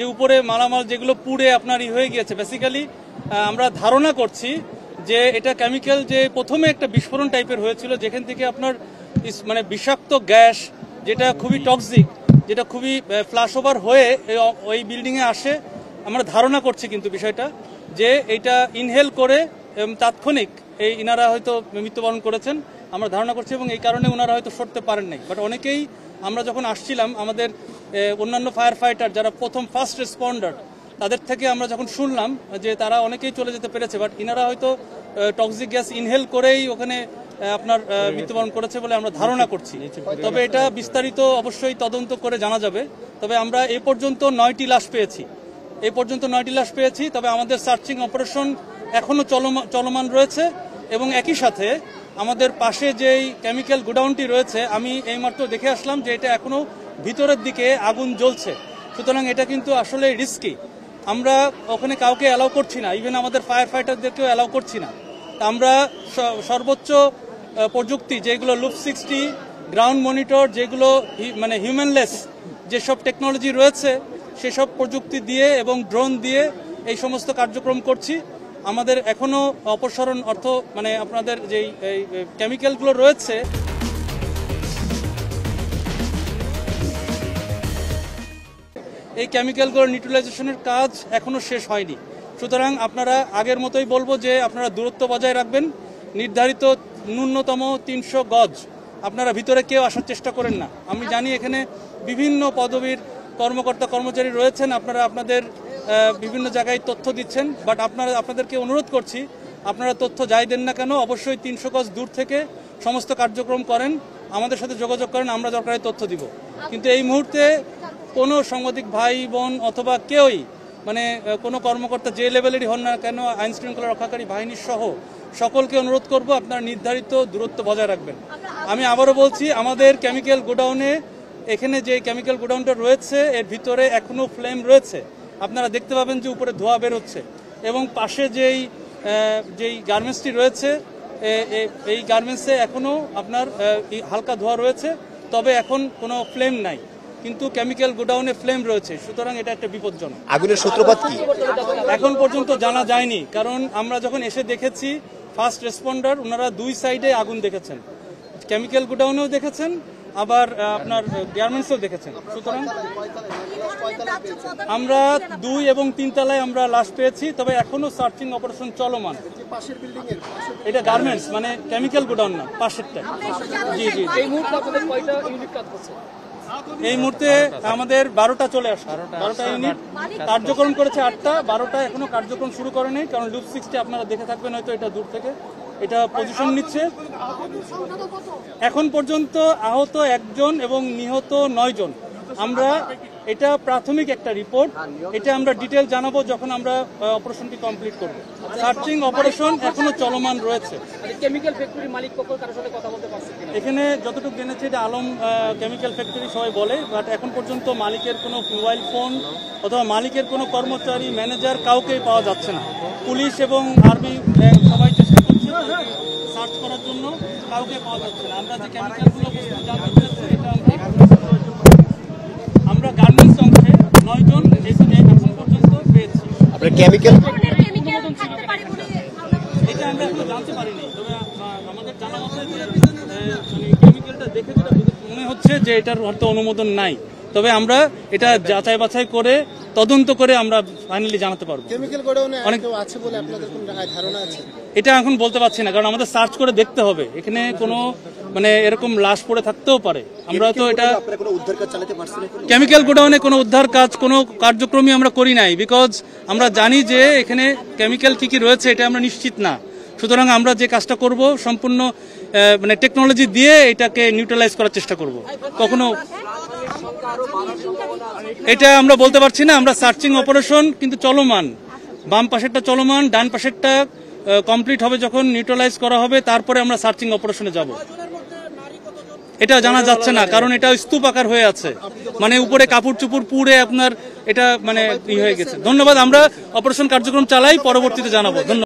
যে উপরে মালামাল যেগুলো পুড়ে আপনার হয়ে গিয়েছে, বেসিক্যালি আমরা ধারণা করছি যে এটা কেমিক্যাল, যে প্রথমে একটা বিস্ফোরণ টাইপের হয়েছিল যেখান থেকে আপনার মানে বিষাক্ত গ্যাস, যেটা খুবই টক্সিক, যেটা খুবই ফ্ল্যাশ ওভার হয়ে ওই বিল্ডিংয়ে আসে। আমরা ধারণা করছি কিন্তু বিষয়টা যে এটা ইনহেল করে তাৎক্ষণিক ইনারা হয়তো মৃত্যুবরণ করেছেন আমরা ধারণা করছি, এবং এই কারণে ওনারা হয়তো সরতে পারেন নাই। বাট অনেকেই আমরা যখন আসছিলাম, আমাদের অন্যান্য ফায়ার ফাইটার যারা ফার্স্ট রেসপন্ডার, তাদের থেকে আমরা যখন শুনলাম যে তারা অনেকেই চলে যেতে পেরেছে, বাট ইনারা হয়তো টক্সিক গ্যাস ইনহেল করেই ওখানে আপনার মৃত্যুবরণ করেছে বলে আমরা ধারণা করছি। তবে এটা বিস্তারিত অবশ্যই তদন্ত করে জানা যাবে। তবে আমরা এ পর্যন্ত 9টি লাশ পেয়েছি। তবে আমাদের সার্চিং অপারেশন এখনো চলমান রয়েছে, এবং একই সাথে আমাদের পাশে যেই কেমিক্যাল গোডাউনটি রয়েছে, আমি এইমাত্র দেখে আসলাম যে এটা এখনো ভিতরের দিকে আগুন জ্বলছে। সুতরাং এটা কিন্তু আসলে রিস্কি। আমরা ওখানে কাউকে অ্যালাউ করছি না, ইভেন আমাদের ফায়ার ফাইটারদেরকেও অ্যালাউ করছি না। আমরা সর্বোচ্চ প্রযুক্তি যেগুলো লুপ 60, গ্রাউন্ড মনিটর, যেগুলো মানে হিউম্যানলেস যেসব টেকনোলজি রয়েছে সেসব প্রযুক্তি দিয়ে এবং ড্রোন দিয়ে এই সমস্ত কার্যক্রম করছি। আমাদের এখনো অপসারণ মানে আপনাদের যেই কেমিক্যালগুলো রয়েছে, এই ক্যামিক্যালগুলোর নিউট্রালাইজেশনের কাজ এখনো শেষ হয়নি। সুতরাং আপনারা আগের মতোই বলবো যে আপনারা দূরত্ব বজায় রাখবেন, নির্ধারিত ন্যূনতম 300 গজ, আপনারা ভিতরে কেউ আসার চেষ্টা করেন না। আমি জানি এখানে বিভিন্ন পদবীর কর্মকর্তা কর্মচারী রয়েছেন, আপনারা আপনাদের বিভিন্ন জায়গায় তথ্য দিচ্ছেন, বাট আপনাদেরকে অনুরোধ করছি আপনারা তথ্য যাই দেন না কেন অবশ্যই 300 গজ দূর থেকে সমস্ত কার্যক্রম করেন, আমাদের সাথে যোগাযোগ করেন, আমরা দরকারি তথ্য দিব। কিন্তু এই মুহূর্তে কোনো সাংবাদিক ভাই বোন অথবা কেউই, মানে কোনো কর্মকর্তা যে লেভেলেরই হন না কেন, আইন শৃঙ্খলা রক্ষাকারী বাহিনীর সহ সকলকে অনুরোধ করব আপনারা নির্ধারিত দূরত্ব বজায় রাখবেন। আমি আবারও বলছি, আমাদের কেমিক্যাল গোডাউনে, এখানে যে কেমিক্যাল গোডাউনটা রয়েছে এর ভিতরে এখনো ফ্লেম রয়েছে, আপনারা দেখতে পাবেন যে উপরে ধোঁয়া বের হচ্ছে, এবং পাশে যেই গার্মেন্টসটি রয়েছে এই গার্মেন্টসে এখনো আপনার হালকা ধোঁয়া রয়েছে, তবে এখন কোনো ফ্লেম নাই, কিন্তু কেমিক্যাল গোডাউনে ফ্লেম রয়েছে। সুতরাং এটা একটা বিপজ্জনক। আগুনের সূত্রপাত কি এখন পর্যন্ত জানা যায়নি, কারণ আমরা যখন এসে দেখেছি ফার্স্ট রেসপন্ডার ওনারা 2 সাইডে আগুন দেখেছেন, কেমিক্যাল গোডাউনেও দেখেছেন, আবার আপনার গার্মেন্টসেও দেখেছেন। সুতরাং আমরা 2 এবং 3 তলায় আমরা লাশ পেয়েছি, তবে এখনো সার্চিং অপারেশন চলমান। এটা গার্মেন্টস মানে কেমিক্যাল গোডাউন না, পাশেরটা। জি জি। এই মুহূর্তে আমাদের 12টা চলে আসে, 12টা ইউনিট কার্যক্রম করেছে, 8টা, 12টা এখনো কার্যক্রম শুরু করে নেই, কারণ লুপ 60 আপনারা দেখে থাকবেন হয়তো, এটা দূর থেকে এটা পজিশন নিচ্ছে। এখন পর্যন্ত আহত 1 জন এবং নিহত 9 জন। আমরা এটা প্রাথমিক একটা রিপোর্ট, এটা আমরা ডিটেল জানাবো যখন আমরা অপারেশনটি কমপ্লিট করব। সার্চিং অপারেশন এখনো চলমান রয়েছে। কেমিক্যাল ফ্যাক্টরি মালিক পক্ষ কারোর সাথে কথা বলতে পারছে কিনা? এখানে যতটুকু জেনেছি এটা আলম কেমিক্যাল ফ্যাক্টরি সবাই বলে, বাট এখন পর্যন্ত মালিকের কোনো মোবাইল ফোন অথবা মালিকের কোনো কর্মচারী, ম্যানেজার কাউকেই পাওয়া যাচ্ছে না। পুলিশ এবং আর্মি সবাই চেষ্টা করছে সার্চ করার জন্য, কাউকে পাওয়া যাচ্ছে না। আমরা যে কেমিক্যালগুলো জানতে পেরেছি, এটা আমরা গার্মেন্টস অংশে 9 জন এখানে এখন পর্যন্ত পেয়েছি। আপনার কেমিক্যাল এটা আমরা এখনো জানতে পারিনি, তবে আমাদের জানা মতে যে কেমিক্যালটা দেখে যেটা মনে হচ্ছে যে এটার হয়তো অনুমোদন নাই, তবে আমরা এটা যাচাই বাছাই করে তদন্ত করে আমরা ফাইনালি জানাতে পারবো। কেমিক্যাল গোডাউনে অনেক আছে বলে আপনাদের কোন ধারণা আছে? এটা এখন বলতে পারছি না, কারণ আমাদের সার্চ করে দেখতে হবে। এখানে কোনো মানে এরকম লাশ পড়ে থাকতেও পারে। আমরা তো এটা কেমিক্যাল গোডাউনে কোনো উদ্ধার কাজ, কোনো কার্যক্রমই আমরা করি নাই, বিকজ আমরা জানি যে এখানে কেমিক্যাল কি রয়েছে এটা আমরা নিশ্চিত না। সুতরাং আমরা যে কাজটা করব সম্পূর্ণ মানে টেকনোলজি দিয়ে এটাকে নিউট্রালাইজ করার চেষ্টা করব। কখনো এটা আমরা বলতে পারছি না। আমরা সার্চিং অপারেশন কিন্তু চলমান, বাম পাশেরটা চলমান, ডান পাশেরটা কমপ্লিট হবে যখন নিউট্রালাইজ করা হবে, তারপরে আমরা সার্চিং অপারেশনে যাব। এটা জানা যাচ্ছে না, কারণ এটা স্তূপ আকার হয়ে আছে, মানে উপরে কাপড় চুপড় পুড়ে আপনার এটা মানে হয়ে গেছে। ধন্যবাদ। আমরা অপারেশন কার্যক্রম চালাই, পরবর্তীতে জানাবো। ধন্যবাদ।